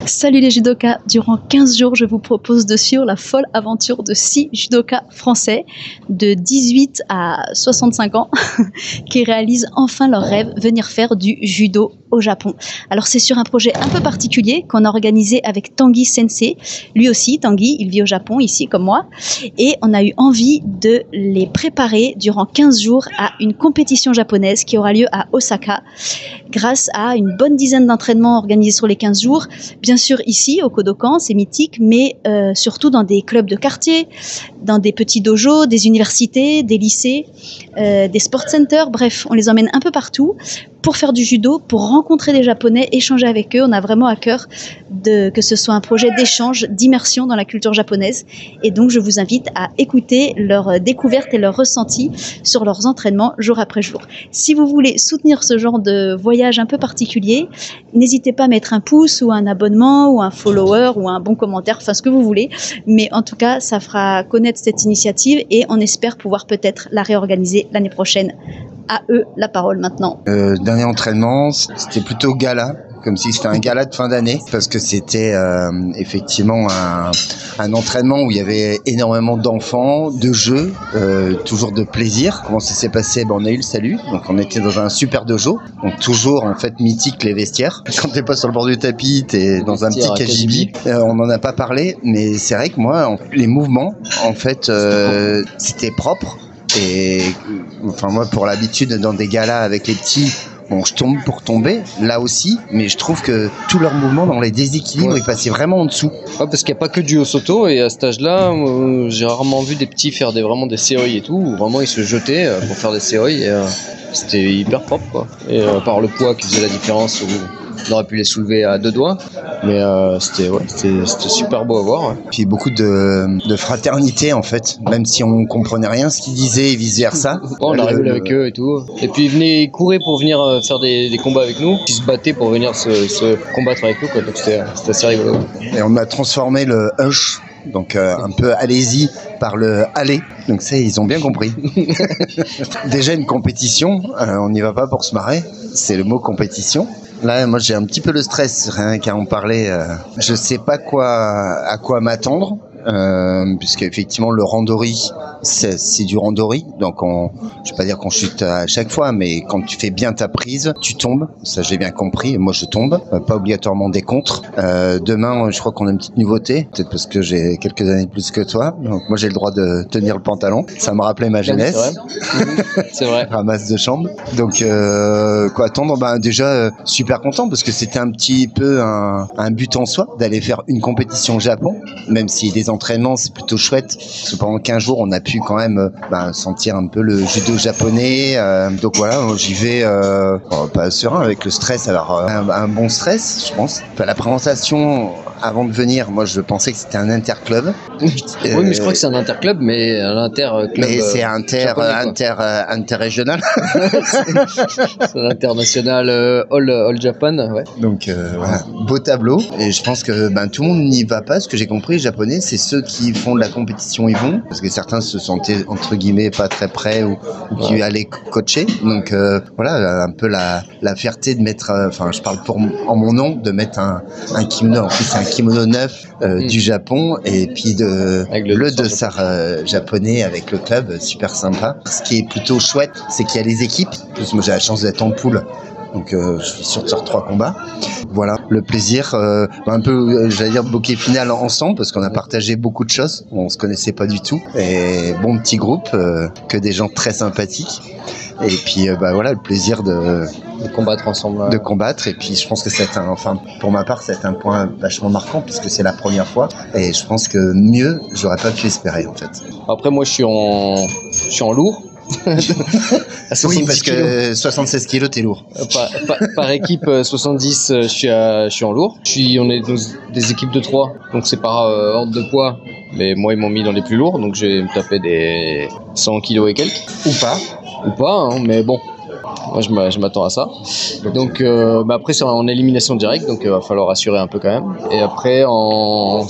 Salut les judokas, durant 15 jours je vous propose de suivre la folle aventure de 6 judokas français de 18 à 65 ans qui réalisent enfin leur rêve, venir faire du judo au Japon. Alors c'est sur un projet un peu particulier qu'on a organisé avec Tanguy Sensei. Lui aussi, Tanguy, il vit au Japon ici comme moi, et on a eu envie de les préparer durant 15 jours à une compétition japonaise qui aura lieu à Osaka grâce à une bonne dizaine d'entraînements organisés sur les 15 jours. Bien sûr ici au Kodokan, c'est mythique, mais surtout dans des clubs de quartier, dans des petits dojos, des universités, des lycées, des sport centers, bref, on les emmène un peu partout pour faire du judo, pour rencontrer des Japonais, échanger avec eux. On a vraiment à cœur que ce soit un projet d'échange, d'immersion dans la culture japonaise. Et donc, je vous invite à écouter leurs découvertes et leurs ressentis sur leurs entraînements jour après jour. Si vous voulez soutenir ce genre de voyage un peu particulier, n'hésitez pas à mettre un pouce ou un abonnement ou un follower ou un bon commentaire, enfin ce que vous voulez. Mais en tout cas, ça fera connaître cette initiative et on espère pouvoir peut-être la réorganiser l'année prochaine. À eux la parole maintenant. Dernier entraînement, c'était plutôt gala, comme si c'était un gala de fin d'année, parce que c'était effectivement un entraînement où il y avait énormément d'enfants, de jeux, toujours de plaisir. Comment ça s'est passé? On a eu le salut, donc on était dans un super dojo, donc toujours en fait mythique les vestiaires. Quand t'es pas sur le bord du tapis, t'es dans un petit KGB. On n'en a pas parlé, mais c'est vrai que moi, les mouvements, en fait, c'était propre. Et enfin moi pour l'habitude dans des galas avec les petits, bon je tombe pour tomber là aussi, mais je trouve que tous leurs mouvements dans les déséquilibres ils passaient vraiment en dessous. Ouais, parce qu'il n'y a pas que du Hosoto, et à cet âge-là j'ai rarement vu des petits faire vraiment des seoi et tout, où vraiment ils se jetaient pour faire des seoi et c'était hyper propre quoi. Et par le poids qui faisait la différence, où on aurait pu les soulever à deux doigts, mais c'était super beau à voir. Ouais. Puis beaucoup de fraternité en fait, même si on comprenait rien ce qu'ils disaient et vice versa. On a rigolé avec eux et tout. Et puis ils venaient courir pour venir faire des combats avec nous, ils se battaient pour venir se combattre avec nous quoi. Donc c'était assez rigolo. Et on a transformé le hush, donc un peu allez-y, par le aller. Donc ça, ils ont bien compris. Déjà une compétition, on n'y va pas pour se marrer, c'est le mot compétition. Là, moi, j'ai un petit peu le stress, rien qu'à en parler. Je sais pas à quoi m'attendre, puisque effectivement le randori, c'est du randori. Donc, je vais pas dire qu'on chute à chaque fois, mais quand tu fais bien ta prise, tu tombes. Ça, j'ai bien compris. Moi, je tombe, pas obligatoirement des contres. Demain, je crois qu'on a une petite nouveauté, peut-être parce que j'ai quelques années de plus que toi. Donc, moi, j'ai le droit de tenir le pantalon. Ça me rappelait ma jeunesse. C'est vrai. Ramasse de chambre. Donc, quoi attendre? Déjà, super content parce que c'était un petit peu un but en soi d'aller faire une compétition au Japon, même si les entraînements c'est plutôt chouette parce que pendant 15 jours on a pu quand même sentir un peu le judo japonais, donc voilà, j'y vais pas serein avec le stress. Alors un bon stress je pense. Enfin, la présentation avant de venir, moi je pensais que c'était un interclub. Oui, mais je crois que c'est un interclub, mais un interclub. Mais c'est interrégional. C'est international, all Japan, ouais. Donc voilà, beau tableau. Et je pense que tout le monde n'y va pas. Ce que j'ai compris, les Japonais, c'est ceux qui font de la compétition, ils vont, parce que certains se sentaient entre guillemets pas très prêts ou qui allaient coacher. Donc voilà, un peu la fierté de mettre, je parle en mon nom, de mettre un kimono. En plus, c'est un kimono neuf du Japon, et puis le dossard japonais avec le club, super sympa. Ce qui est plutôt chouette, c'est qu'il y a les équipes. En plus, moi j'ai la chance d'être en poule. Donc je suis sûr de faire 3 combats. Voilà, le plaisir, un peu, j'allais dire bouquet final ensemble, parce qu'on a partagé beaucoup de choses, on se connaissait pas du tout. Et bon petit groupe, que des gens très sympathiques. Et puis voilà, le plaisir de combattre ensemble. De combattre, et puis je pense que c'est pour ma part, c'est un point vachement marquant, puisque c'est la première fois, et je pense que mieux, j'aurais pas pu espérer en fait. Après moi je suis en lourd. Oui, parce que 76 kilos, t'es lourd. Par équipe 70, je suis en lourd. On est des équipes de 3, donc c'est par ordre de poids. Mais moi, ils m'ont mis dans les plus lourds, donc je vais me taper des 100 kilos et quelques. Ou pas, mais bon. Moi, je m'attends à ça. Donc, après, c'est en élimination directe, donc il va falloir assurer un peu quand même. Et après, en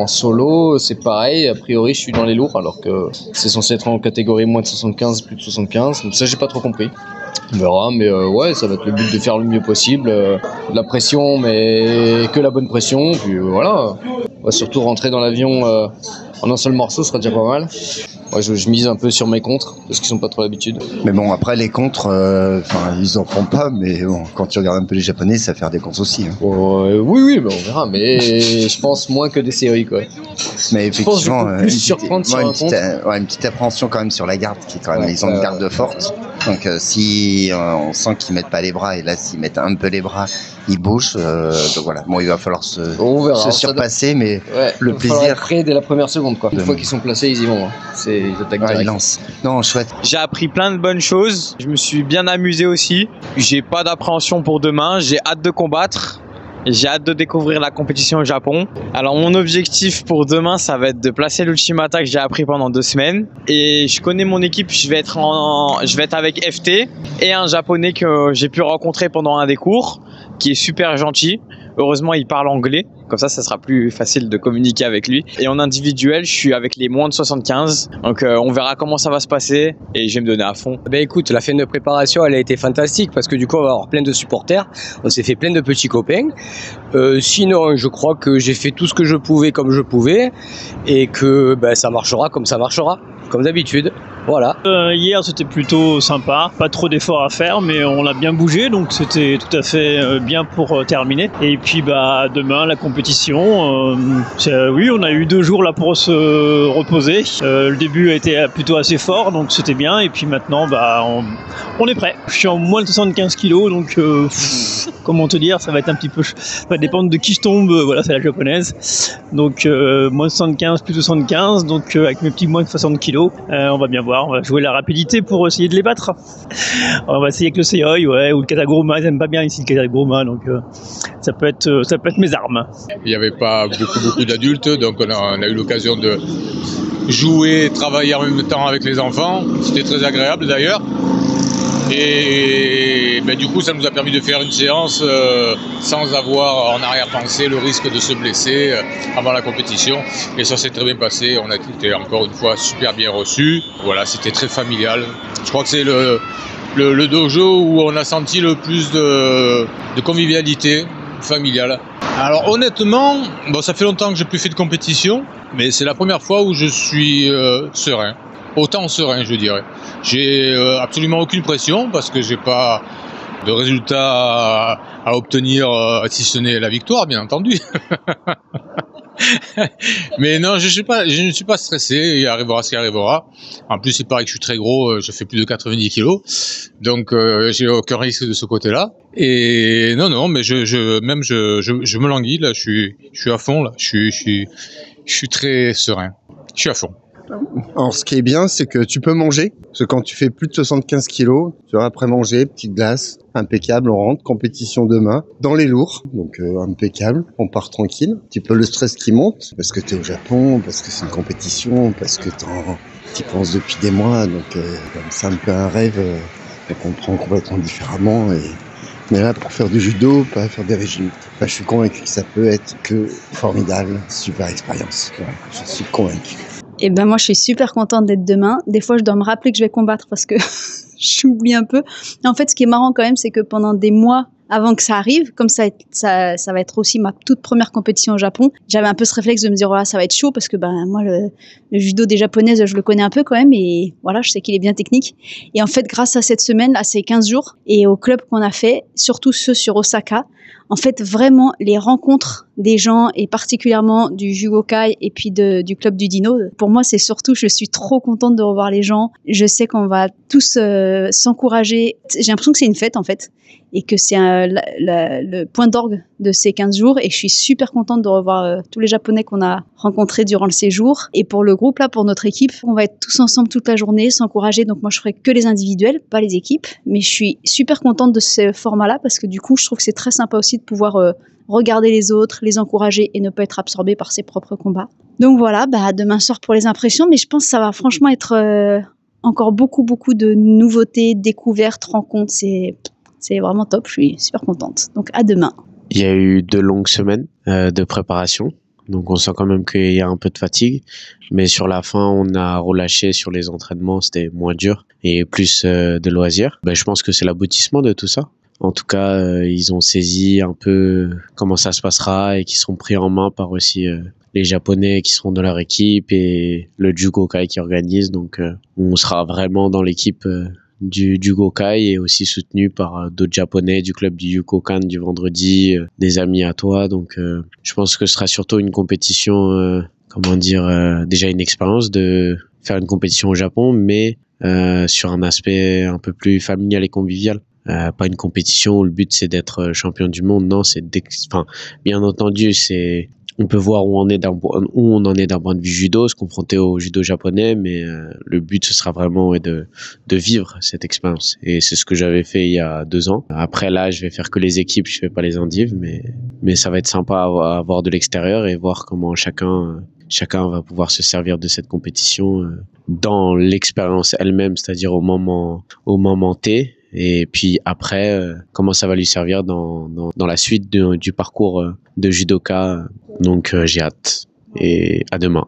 solo, c'est pareil. A priori, je suis dans les lourds, alors que c'est censé être en catégorie moins de 75, plus de 75. Donc ça, j'ai pas trop compris. On verra, mais ouais, ça va être le but de faire le mieux possible. De la pression, mais que la bonne pression. Puis voilà, on va surtout rentrer dans l'avion en un seul morceau, ce sera déjà pas mal. Ouais, je mise un peu sur mes contres, parce qu'ils sont pas trop l'habitude. Mais bon, après les contres, ils en font pas, mais bon, quand tu regardes un peu les Japonais, ça faire des contres aussi. Hein. Oui, mais on verra, mais je pense moins que des séries, quoi. Mais effectivement, plus surprendre sur un contre. Une petite appréhension quand même sur la garde, qui est quand même, ils ont une garde forte. Donc si on sent qu'ils mettent pas les bras, et là s'ils mettent un peu les bras, ils bougent. Donc voilà, bon, il va falloir se surpasser, mais ouais, le plaisir. Après, dès la première seconde, quoi. Une fois qu'ils sont placés, ils y vont. Hein. Ils attaquent direct. Ils lancent. Non, chouette. J'ai appris plein de bonnes choses. Je me suis bien amusé aussi. J'ai pas d'appréhension pour demain. J'ai hâte de combattre. J'ai hâte de découvrir la compétition au Japon. Alors mon objectif pour demain, ça va être de placer l'ultimata que j'ai appris pendant 2 semaines. Et je connais mon équipe, je vais être avec FT et un japonais que j'ai pu rencontrer pendant un des cours, qui est super gentil. Heureusement, il parle anglais. Comme ça sera plus facile de communiquer avec lui. Et en individuel, je suis avec les moins de 75. Donc, on verra comment ça va se passer. Et je vais me donner à fond. Ben écoute, la fin de préparation, elle a été fantastique. Parce que du coup, on va avoir plein de supporters. On s'est fait plein de petits copains. Sinon, je crois que j'ai fait tout ce que je pouvais comme je pouvais. Et que ça marchera comme ça marchera. Comme d'habitude. Voilà. Hier, c'était plutôt sympa. Pas trop d'efforts à faire, mais on a bien bougé. Donc, c'était tout à fait bien pour terminer. Et puis, demain, la compétition. Oui, on a eu 2 jours là pour se reposer. Le début a été plutôt assez fort, donc c'était bien. Et puis maintenant, on est prêt. Je suis en moins de 75 kilos, donc comment te dire, ça va être un petit peu. Ça va dépendre de qui je tombe. Voilà, c'est la japonaise. Donc moins de 75, plus de 75. Donc avec mes petits moins de 60 kilos, on va bien voir. On va jouer la rapidité pour essayer de les battre. On va essayer avec le Seoi, ou le Kataguruma. Ils aiment pas bien ici le Kataguruma, donc ça peut être mes armes. Il n'y avait pas beaucoup d'adultes, donc on a eu l'occasion de jouer et travailler en même temps avec les enfants. C'était très agréable d'ailleurs. Et du coup, ça nous a permis de faire une séance sans avoir en arrière-pensée le risque de se blesser avant la compétition. Et ça s'est très bien passé. On a été encore une fois super bien reçus. Voilà, c'était très familial. Je crois que c'est le dojo où on a senti le plus de convivialité familiale. Alors honnêtement, ça fait longtemps que j'ai plus fait de compétition, mais c'est la première fois où je suis serein. Autant serein, je dirais. J'ai absolument aucune pression parce que j'ai pas de résultat à obtenir, si ce n'est la victoire, bien entendu. Mais non, je ne suis pas stressé. Il arrivera ce qui arrivera. En plus, il paraît que je suis très gros. Je fais plus de 90 kilos, donc j'ai aucun risque de ce côté-là. Et non, mais je me languis là. Je suis à fond là. Je suis très serein. Je suis à fond. Alors, ce qui est bien, c'est que tu peux manger. Parce que quand tu fais plus de 75 kilos, tu vas après manger, petite glace, impeccable, on rentre, compétition demain, dans les lourds. Donc, impeccable, on part tranquille. Un petit peu le stress qui monte, parce que t'es au Japon, parce que c'est une compétition, parce que t'y penses depuis des mois. Donc, c'est un peu un rêve qu'on prend complètement différemment. Mais là, pour faire du judo, pas faire des régimes. Je suis convaincu que ça peut être que formidable, super expérience. Ouais, je suis convaincu. Et moi, je suis super contente d'être demain. Des fois, je dois me rappeler que je vais combattre parce que j'oublie un peu. Et en fait, ce qui est marrant quand même, c'est que pendant des mois avant que ça arrive, comme ça va être aussi ma toute première compétition au Japon, j'avais un peu ce réflexe de me dire, ça va être chaud parce que moi, le judo des japonaises, je le connais un peu quand même et voilà, je sais qu'il est bien technique. Et en fait, grâce à cette semaine, à ces 15 jours et au club qu'on a fait, surtout ceux sur Osaka, en fait, vraiment, les rencontres des gens et particulièrement du Jugokai et puis du club du Dino, pour moi, c'est surtout, je suis trop contente de revoir les gens. Je sais qu'on va tous s'encourager. J'ai l'impression que c'est une fête, en fait, et que c'est le point d'orgue de ces 15 jours. Et je suis super contente de revoir tous les Japonais qu'on a rencontrés durant le séjour. Et pour le groupe, là, pour notre équipe, on va être tous ensemble toute la journée, s'encourager. Donc moi, je ferai que les individuels, pas les équipes. Mais je suis super contente de ce format-là parce que du coup, je trouve que c'est très sympa aussi de pouvoir regarder les autres, les encourager et ne pas être absorbé par ses propres combats. Donc voilà, demain soir pour les impressions. Mais je pense que ça va franchement être encore beaucoup de nouveautés, découvertes, rencontres. C'est vraiment top, je suis super contente. Donc à demain. Il y a eu 2 longues semaines de préparation. Donc on sent quand même qu'il y a un peu de fatigue. Mais sur la fin, on a relâché sur les entraînements, c'était moins dur et plus de loisirs. Je pense que c'est l'aboutissement de tout ça. En tout cas, ils ont saisi un peu comment ça se passera et qu'ils seront pris en main par aussi les Japonais qui seront dans leur équipe et le Jugokai qui organise. Donc on sera vraiment dans l'équipe du Gokai et aussi soutenu par d'autres Japonais du club du Yukokan du vendredi, des amis à toi. Donc je pense que ce sera surtout une compétition, déjà une expérience de faire une compétition au Japon, mais sur un aspect un peu plus familial et convivial. Pas une compétition où le but c'est d'être champion du monde. Non, bien entendu, on peut voir où on en est d'un point de vue judo, se confronter au judo japonais, mais le but ce sera vraiment de vivre cette expérience. Et c'est ce que j'avais fait il y a 2 ans. Après là, je vais faire que les équipes, je fais pas les indives, mais ça va être sympa à voir de l'extérieur et voir comment chacun va pouvoir se servir de cette compétition dans l'expérience elle-même, c'est-à-dire au moment T. Et puis après, comment ça va lui servir dans la suite du parcours de judoka. Donc j'ai hâte et à demain.